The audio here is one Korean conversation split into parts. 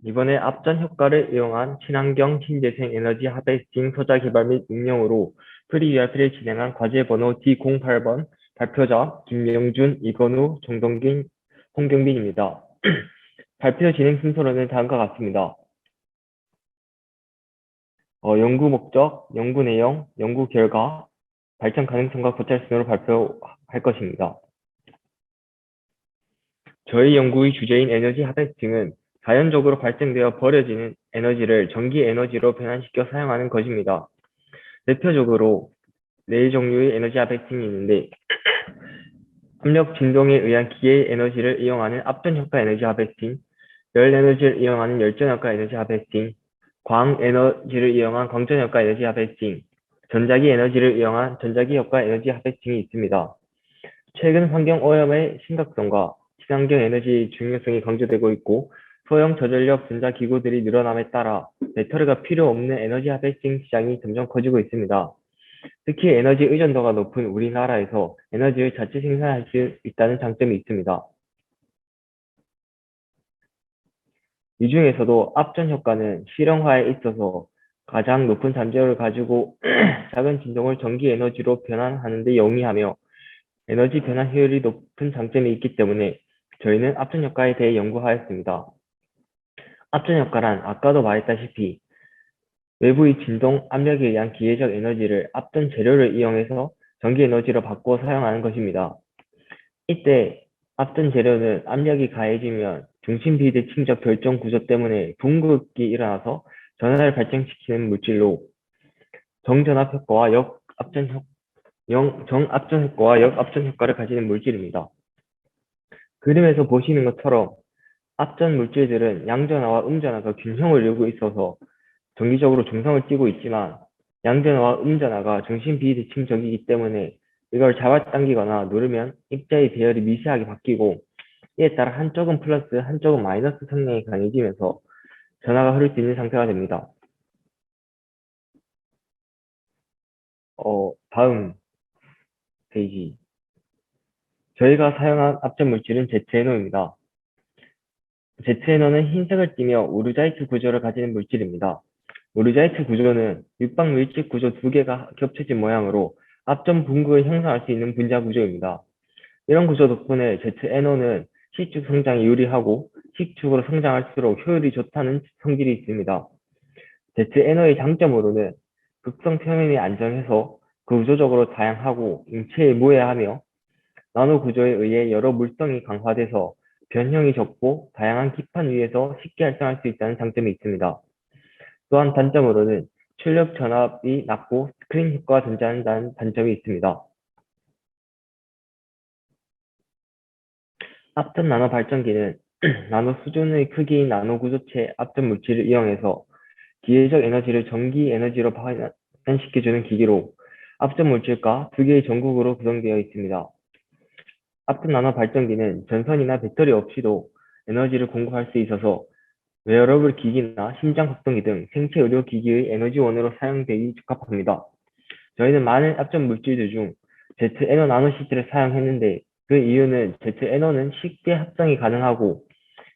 이번에 앞전 효과를 이용한 친환경 신재생 에너지 하베스팅 소자 개발 및 응용으로 프리URP를 진행한 과제 번호 D08번 발표자 김명준, 이건우, 정동긴, 홍경빈입니다. 발표 진행 순서로는 다음과 같습니다. 연구 목적, 연구 내용, 연구 결과, 발전 가능성과 고찰 순으로 발표할 것입니다. 저희 연구의 주제인 에너지 하베스팅은 자연적으로 발생되어 버려지는 에너지를 전기 에너지로 변환시켜 사용하는 것입니다. 대표적으로 네 종류의 에너지 하베스팅이 있는데 압력 진동에 의한 기의 에너지를 이용하는 압전 효과 에너지 하베스팅, 열 에너지를 이용하는 열전 효과 에너지 하베스팅, 광 에너지를 이용한 광전 효과 에너지 하베스팅, 전자기 에너지를 이용한 전자기 효과 에너지 하베스팅이 있습니다. 최근 환경 오염의 심각성과 친환경 에너지의 중요성이 강조되고 있고 소형 저전력 전자기구들이 늘어남에 따라 배터리가 필요 없는 에너지 하베스팅 시장이 점점 커지고 있습니다. 특히 에너지 의존도가 높은 우리나라에서 에너지를 자체 생산할 수 있다는 장점이 있습니다. 이 중에서도 앞전 효과는 실용화에 있어서 가장 높은 잠재력을 가지고 작은 진동을 전기 에너지로 변환하는 데 용이하며 에너지 변환 효율이 높은 장점이 있기 때문에 저희는 앞전 효과에 대해 연구하였습니다. 앞전 효과란 아까도 말했다시피 외부의 진동, 압력에 의한 기계적 에너지를 앞전 재료를 이용해서 전기 에너지로 바꾸어 사용하는 것입니다. 이때 앞전 재료는 압력이 가해지면 중심 비대칭적 결정 구조 때문에 붕극이 일어나서 전하를 발생시키는 물질로 정전압 효과와 정압전 효과와 역압전 효과를 가지는 물질입니다. 그림에서 보시는 것처럼 앞전 물질들은 양전하와 음전하가 균형을 이루고 있어서 정기적으로 중성을 띠고 있지만 양전하와 음전하가 중심 비대칭적이기 때문에 이걸 잡아당기거나 누르면 입자의 배열이 미세하게 바뀌고 이에 따라 한쪽은 플러스 한쪽은 마이너스 성향이 강해지면서 전하가 흐를 수 있는 상태가 됩니다. 다음 페이지. 저희가 사용한 앞전 물질은 ZNO입니다. ZNO는 흰색을 띠며 우르자이트 구조를 가지는 물질입니다. 우르자이트 구조는 육방 밀집 구조 두 개가 겹쳐진 모양으로 앞전 붕극을 형성할 수 있는 분자 구조입니다. 이런 구조 덕분에 ZNO는 C축 성장이 유리하고 C축으로 성장할수록 효율이 좋다는 성질이 있습니다. ZNO의 장점으로는 극성 표면이 안정해서 구조적으로 다양하고 인체에 무해하며 나노 구조에 의해 여러 물성이 강화돼서 변형이 적고 다양한 기판 위에서 쉽게 활성할 수 있다는 장점이 있습니다. 또한 단점으로는 출력 전압이 낮고 스크린 효과가 존재한다는 단점이 있습니다. 앞전 나노 발전기는 나노 수준의 크기의 나노 구조체 앞전 물질을 이용해서 기계적 에너지를 전기 에너지로 발전시켜주는 기기로 앞전 물질과 두 개의 전극으로 구성되어 있습니다. 앞전 나노 발전기는 전선이나 배터리 없이도 에너지를 공급할 수 있어서 웨어러블 기기나 심장 확동기 등 생체 의료 기기의 에너지원으로 사용되기 적합합니다. 저희는 많은 앞전 물질들 중 ZNO 나노시트를 사용했는데 그 이유는 ZNO는 쉽게 합성이 가능하고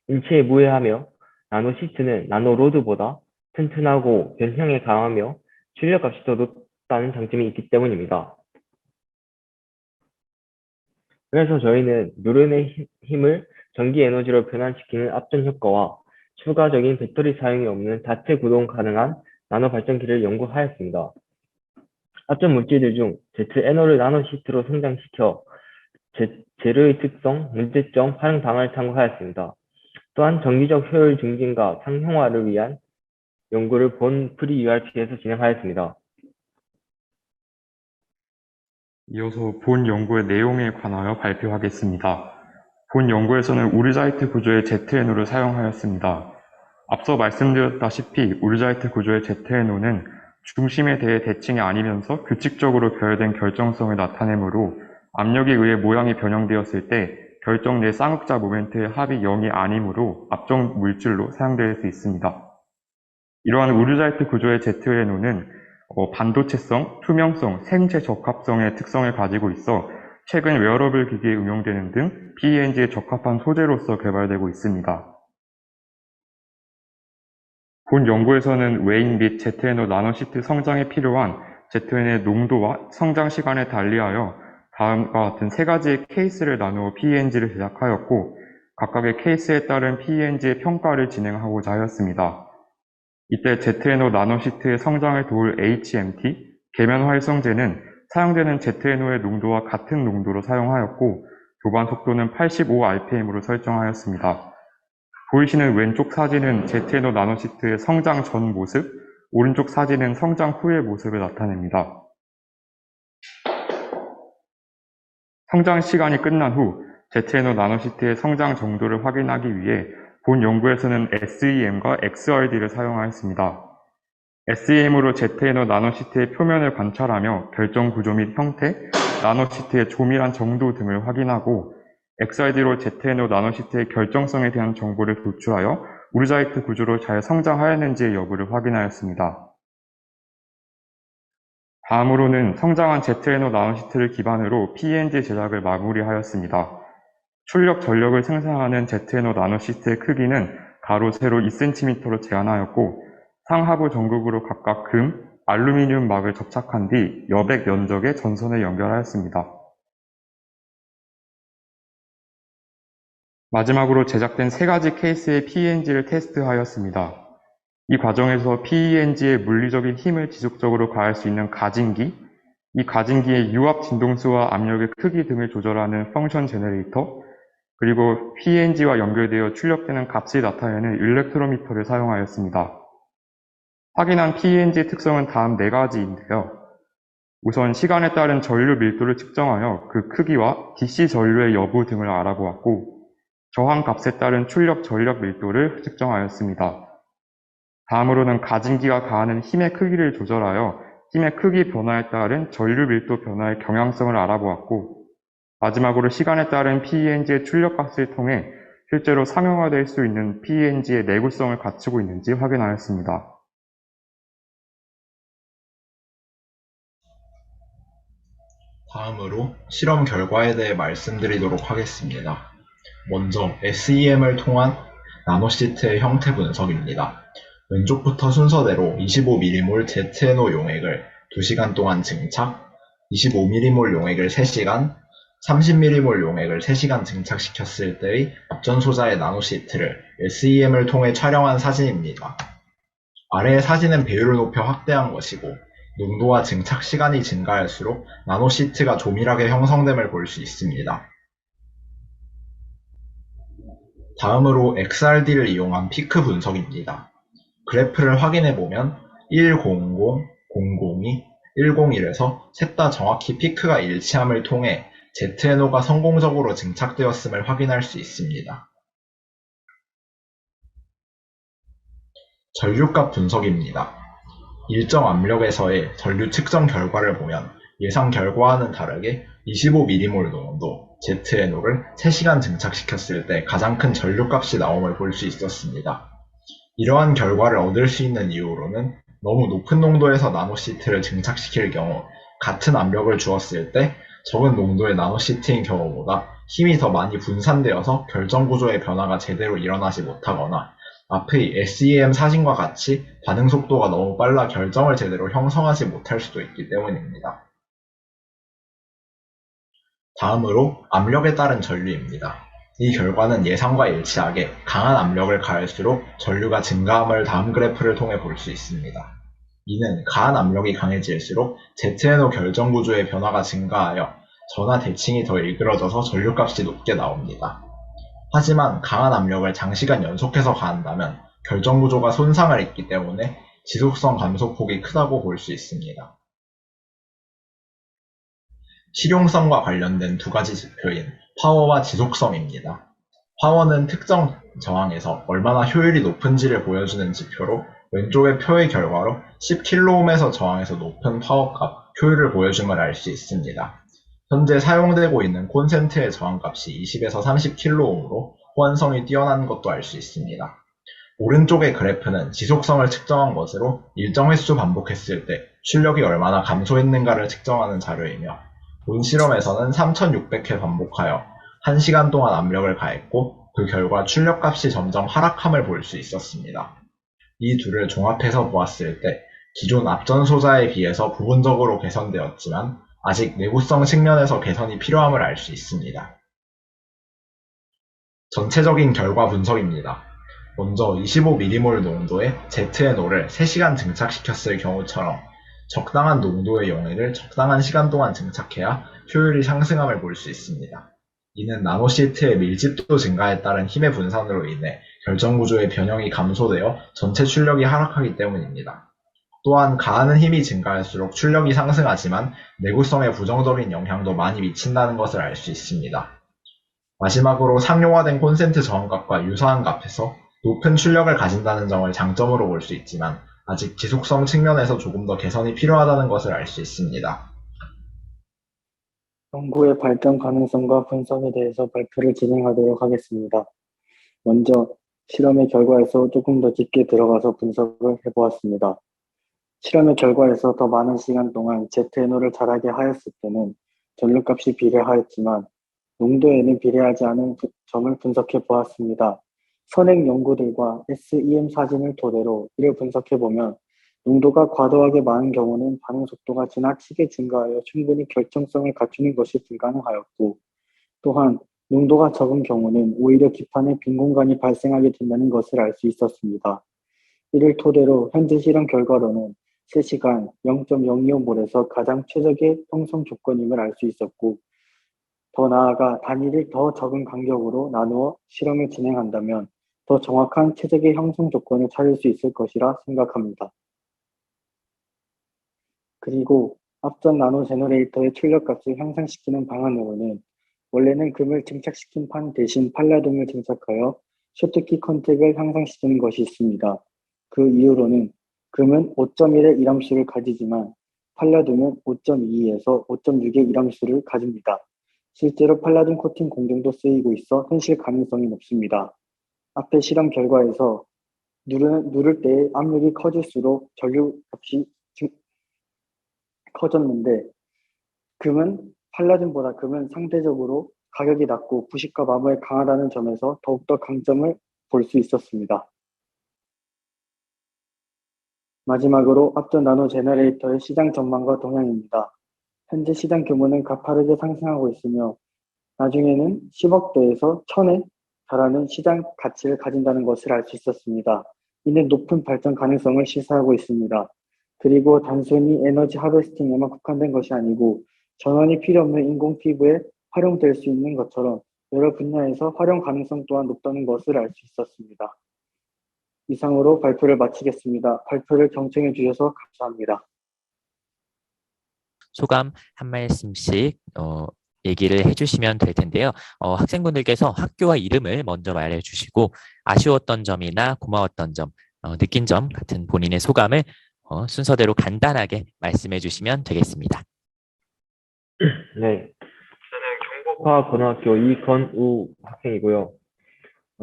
인체에 무해하며 나노시트는 나노로드보다 튼튼하고 변형에 강하며 출력값이 더 높다는 장점이 있기 때문입니다. 그래서 저희는 누른의 힘을 전기 에너지로 변환시키는 앞전 효과와 추가적인 배터리 사용이 없는 다체 구동 가능한 나노 발전기를 연구하였습니다. 앞전 물질들 중 ZNO를 나노시트로 성장시켜 재료의 특성, 문제점, 활용 방안을 탐구하였습니다. 또한 정기적 효율 증진과 상용화를 위한 연구를 본 프리URP에서 진행하였습니다. 이어서 본 연구의 내용에 관하여 발표하겠습니다. 본 연구에서는 우르자이트 구조의 ZNO를 사용하였습니다. 앞서 말씀드렸다시피 우르자이트 구조의 ZNO는 중심에 대해 대칭이 아니면서 규칙적으로 결된 결정성을 나타내므로 압력에 의해 모양이 변형되었을 때 결정 내 쌍극자 모멘트의 합이 0이 아니므로 앞정 물질로 사용될 수 있습니다. 이러한 우르자이트 구조의 ZNO는 반도체성, 투명성, 생체 적합성의 특성을 가지고 있어 최근 웨어러블 기기에 응용되는 등 PENG에 적합한 소재로서 개발되고 있습니다. 본 연구에서는 웨인 및 ZNO 나노시트 성장에 필요한 ZN의 농도와 성장 시간에 달리하여 다음과 같은 세 가지의 케이스를 나누어 PENG를 제작하였고, 각각의 케이스에 따른 PENG의 평가를 진행하고자 하였습니다. 이때 ZNO 나노시트의 성장을 도울 HMT, 계면 활성제는 사용되는 ZNO의 농도와 같은 농도로 사용하였고, 교반 속도는 85rpm으로 설정하였습니다. 보이시는 왼쪽 사진은 ZNO 나노시트의 성장 전 모습, 오른쪽 사진은 성장 후의 모습을 나타냅니다. 성장 시간이 끝난 후 ZNO 나노시트의 성장 정도를 확인하기 위해 본 연구에서는 SEM과 XRD를 사용하였습니다. SEM으로 ZNO 나노시트의 표면을 관찰하며 결정 구조 및 형태, 나노시트의 조밀한 정도 등을 확인하고, XRD로 ZNO 나노시트의 결정성에 대한 정보를 도출하여 우르자이트 구조로 잘 성장하였는지의 여부를 확인하였습니다. 다음으로는 성장한 ZNO 나노시트를 기반으로 PENG 제작을 마무리하였습니다. 출력 전력을 생산하는 ZNO 나노시트의 크기는 가로, 세로 2cm로 제한하였고, 상하부 전극으로 각각 금, 알루미늄 막을 접착한 뒤 여백 면적의 전선을 연결하였습니다. 마지막으로 제작된 세 가지 케이스의 PENG를 테스트하였습니다. 이 과정에서 PENG의 물리적인 힘을 지속적으로 가할 수 있는 가진기, 이 가진기의 유압 진동수와 압력의 크기 등을 조절하는 펑션 제너레이터, 그리고 PENG와 연결되어 출력되는 값을 나타내는 일렉트로미터를 사용하였습니다. 확인한 PENG 특성은 다음 네 가지인데요. 우선 시간에 따른 전류 밀도를 측정하여 그 크기와 DC 전류의 여부 등을 알아보았고, 저항 값에 따른 출력 전력 밀도를 측정하였습니다. 다음으로는 가진기가 가하는 힘의 크기를 조절하여 힘의 크기 변화에 따른 전류 밀도 변화의 경향성을 알아보았고, 마지막으로 시간에 따른 PENG의 출력 값을 통해 실제로 상용화될 수 있는 PENG의 내구성을 갖추고 있는지 확인하였습니다. 다음으로 실험 결과에 대해 말씀드리도록 하겠습니다. 먼저 SEM을 통한 나노시트의 형태 분석입니다. 왼쪽부터 순서대로 25mm몰 ZNO 용액을 2시간 동안 증착, 25mm몰 용액을 3시간, 30mm몰 용액을 3시간 증착시켰을 때의 앞전소자의 나노시트를 SEM을 통해 촬영한 사진입니다. 아래의 사진은 배율을 높여 확대한 것이고, 농도와 증착 시간이 증가할수록 나노시트가 조밀하게 형성됨을 볼 수 있습니다. 다음으로 XRD를 이용한 피크 분석입니다. 그래프를 확인해보면 100, 002, 101에서 셋 다 정확히 피크가 일치함을 통해 ZNO가 성공적으로 증착되었음을 확인할 수 있습니다. 전류값 분석입니다. 일정 압력에서의 전류 측정 결과를 보면 예상 결과와는 다르게 25mm몰 농도 ZNO를 3시간 증착시켰을 때 가장 큰 전류값이 나옴을 볼 수 있었습니다. 이러한 결과를 얻을 수 있는 이유로는 너무 높은 농도에서 나노시트를 증착시킬 경우 같은 압력을 주었을 때 적은 농도의 나노시트인 경우보다 힘이 더 많이 분산되어서 결정구조의 변화가 제대로 일어나지 못하거나 앞의 SEM 사진과 같이 반응 속도가 너무 빨라 결정을 제대로 형성하지 못할 수도 있기 때문입니다. 다음으로 압력에 따른 전류입니다. 이 결과는 예상과 일치하게 강한 압력을 가할수록 전류가 증가함을 다음 그래프를 통해 볼 수 있습니다. 이는 가한 압력이 강해질수록 ZNO 결정 구조의 변화가 증가하여 전하 대칭이 더 일그러져서 전류값이 높게 나옵니다. 하지만 강한 압력을 장시간 연속해서 가한다면 결정 구조가 손상을 입기 때문에 지속성 감소폭이 크다고 볼 수 있습니다. 실용성과 관련된 두 가지 지표인 파워와 지속성입니다. 파워는 특정 저항에서 얼마나 효율이 높은지를 보여주는 지표로 왼쪽의 표의 결과로 10kΩ에서 저항에서 높은 파워값, 효율을 보여줌을 알 수 있습니다. 현재 사용되고 있는 콘센트의 저항값이 20에서 30kΩ로 호환성이 뛰어난 것도 알 수 있습니다. 오른쪽의 그래프는 지속성을 측정한 것으로 일정 횟수 반복했을 때 출력이 얼마나 감소했는가를 측정하는 자료이며, 본 실험에서는 3600회 반복하여 1시간 동안 압력을 가했고 그 결과 출력값이 점점 하락함을 볼 수 있었습니다. 이 둘을 종합해서 보았을 때 기존 앞전소자에 비해서 부분적으로 개선되었지만 아직 내구성 측면에서 개선이 필요함을 알 수 있습니다. 전체적인 결과 분석입니다. 먼저 25mm몰 농도의 ZNO를 3시간 증착시켰을 경우처럼 적당한 농도의 용액을 적당한 시간 동안 증착해야 효율이 상승함을 볼 수 있습니다. 이는 나노시트의 밀집도 증가에 따른 힘의 분산으로 인해 결정구조의 변형이 감소되어 전체 출력이 하락하기 때문입니다. 또한 가하는 힘이 증가할수록 출력이 상승하지만 내구성에 부정적인 영향도 많이 미친다는 것을 알 수 있습니다. 마지막으로 상용화된 콘센트 저항값과 유사한 값에서 높은 출력을 가진다는 점을 장점으로 볼 수 있지만 아직 지속성 측면에서 조금 더 개선이 필요하다는 것을 알 수 있습니다. 연구의 발전 가능성과 분석에 대해서 발표를 진행하도록 하겠습니다. 먼저 실험의 결과에서 조금 더 깊게 들어가서 분석을 해보았습니다. 실험의 결과에서 더 많은 시간 동안 ZNO를 자라게 하였을 때는 전류값이 비례하였지만 농도에는 비례하지 않은 점을 분석해 보았습니다. 선행 연구들과 SEM 사진을 토대로 이를 분석해 보면 농도가 과도하게 많은 경우는 반응 속도가 지나치게 증가하여 충분히 결정성을 갖추는 것이 불가능하였고, 또한 농도가 적은 경우는 오히려 기판에 빈 공간이 발생하게 된다는 것을 알 수 있었습니다. 이를 토대로 현재 실험 결과로는 3시간 0.025몰에서 가장 최적의 형성 조건임을 알 수 있었고, 더 나아가 단위를 더 적은 간격으로 나누어 실험을 진행한다면 더 정확한 최적의 형성 조건을 찾을 수 있을 것이라 생각합니다. 그리고 앞전 나노 제너레이터의 출력값을 향상시키는 방안으로는 원래는 금을 증착시킨 판 대신 팔라듐을 증착하여 쇼트키 컨택을 향상시키는 것이 있습니다. 그 이유로는 금은 5.1의 일함수를 가지지만 팔라듐은 5.2에서 5.6의 일함수를 가집니다. 실제로 팔라듐 코팅 공정도 쓰이고 있어 현실 가능성이 높습니다. 앞의 실험 결과에서 누를 때 압력이 커질수록 전류값이 커졌는데 팔라듐보다 금은 상대적으로 가격이 낮고 부식과 마모에 강하다는 점에서 더욱더 강점을 볼 수 있었습니다. 마지막으로 앞전 나노 제너레이터의 시장 전망과 동향입니다. 현재 시장 규모는 가파르게 상승하고 있으며 나중에는 10억대에서 1000에 달하는 시장 가치를 가진다는 것을 알 수 있었습니다. 이는 높은 발전 가능성을 시사하고 있습니다. 그리고 단순히 에너지 하베스팅에만 국한된 것이 아니고 전원이 필요 없는 인공 피부에 활용될 수 있는 것처럼 여러 분야에서 활용 가능성 또한 높다는 것을 알 수 있었습니다. 이상으로 발표를 마치겠습니다. 발표를 경청해 주셔서 감사합니다. 소감 한 말씀씩 얘기를 해주시면 될 텐데요. 학생분들께서 학교와 이름을 먼저 말해주시고 아쉬웠던 점이나 고마웠던 점, 느낀 점 같은 본인의 소감을 순서대로 간단하게 말씀해 주시면 되겠습니다. 네, 저는 경북과고등학교 이건우 학생이고요.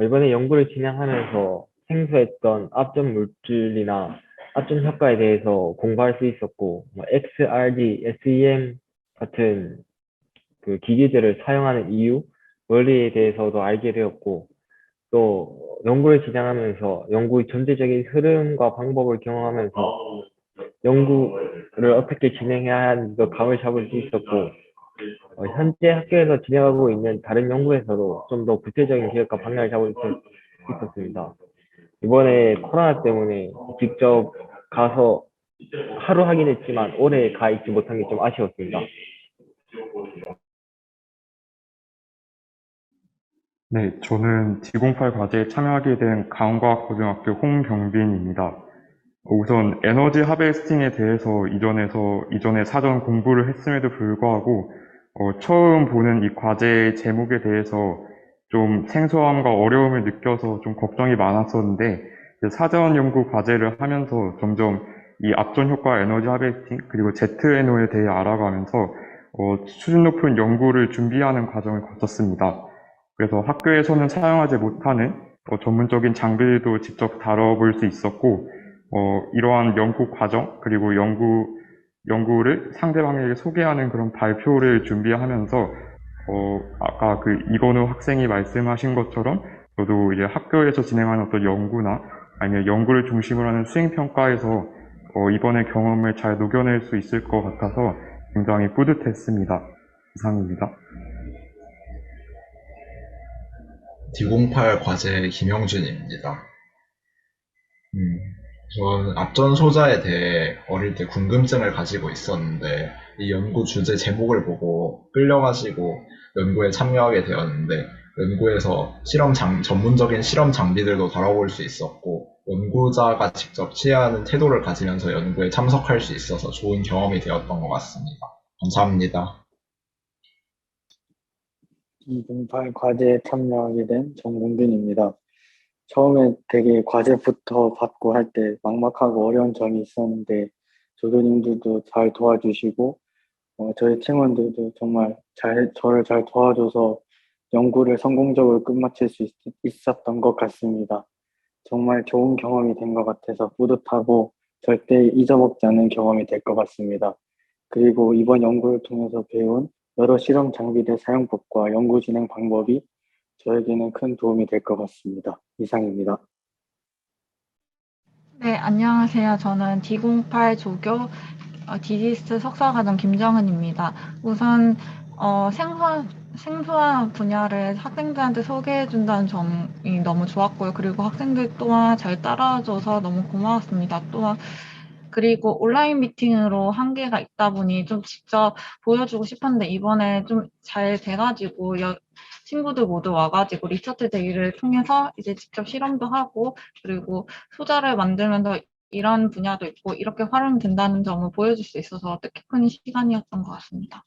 이번에 연구를 진행하면서 생소했던 앞전 물질이나 앞전 효과에 대해서 공부할 수 있었고, XRD, SEM 같은 그 기기들을 사용하는 이유, 원리에 대해서도 알게 되었고, 또 연구를 진행하면서 연구의 전체적인 흐름과 방법을 경험하면서 연구를 어떻게 진행해야 하는지도 감을 잡을 수 있었고, 현재 학교에서 진행하고 있는 다른 연구에서도 좀 더 구체적인 계획과 방향을 잡을 수 있었습니다. 이번에 코로나 때문에 직접 가서 하루 하긴 했지만 오래 가 있지 못한 게 좀 아쉬웠습니다. 네, 저는 D08 과제에 참여하게 된 강원과학고등학교 홍경빈입니다. 우선 에너지 하베스팅에 대해서 이전에 사전 공부를 했음에도 불구하고 처음 보는 이 과제의 제목에 대해서 좀 생소함과 어려움을 느껴서 좀 걱정이 많았었는데 사전 연구 과제를 하면서 점점 이 앞전 효과 에너지 하베스팅 그리고 ZNO에 대해 알아가면서 수준 높은 연구를 준비하는 과정을 거쳤습니다. 그래서 학교에서는 사용하지 못하는 전문적인 장비들도 직접 다뤄볼 수 있었고 이러한 연구 과정 그리고 연구를 상대방에게 소개하는 그런 발표를 준비하면서 아까 그 이건우 학생이 말씀하신 것처럼 저도 이제 학교에서 진행하는 어떤 연구나 아니면 연구를 중심으로 하는 수행평가에서 이번의 경험을 잘 녹여낼 수 있을 것 같아서 굉장히 뿌듯했습니다. 이상입니다. D08 과제 김영준입니다. 전 앞전 소자에 대해 어릴 때 궁금증을 가지고 있었는데 이 연구 주제 제목을 보고 끌려가지고 연구에 참여하게 되었는데 연구에서 전문적인 실험 장비들도 다뤄볼 수 있었고 연구자가 직접 취하는 태도를 가지면서 연구에 참석할 수 있어서 좋은 경험이 되었던 것 같습니다. 감사합니다. 208 과제에 참여하게 된 정몽균입니다. 처음에 되게 과제부터 받고 할 때 막막하고 어려운 점이 있었는데 조교님들도 잘 도와주시고 저희 팀원들도 정말 저를 잘 도와줘서 연구를 성공적으로 끝마칠 수 있었던 것 같습니다. 정말 좋은 경험이 된 것 같아서 뿌듯하고 절대 잊어먹지 않는 경험이 될 것 같습니다. 그리고 이번 연구를 통해서 배운 여러 실험 장비들 사용법과 연구 진행 방법이 저에게는 큰 도움이 될 것 같습니다. 이상입니다. 네, 안녕하세요. 저는 D08 조교 디지스 석사과정 김정은입니다. 우선 생소한 분야를 학생들한테 소개해준다는 점이 너무 좋았고요. 그리고 학생들 또한 잘 따라줘서 너무 고마웠습니다. 또한 그리고 온라인 미팅으로 한계가 있다 보니 좀 직접 보여주고 싶었는데 이번에 좀 잘 돼가지고 친구들 모두 와가지고 리서치 데이를 통해서 이제 직접 실험도 하고 그리고 소자를 만들면서 이런 분야도 있고 이렇게 활용된다는 점을 보여줄 수 있어서 뜻깊은 시간이었던 것 같습니다.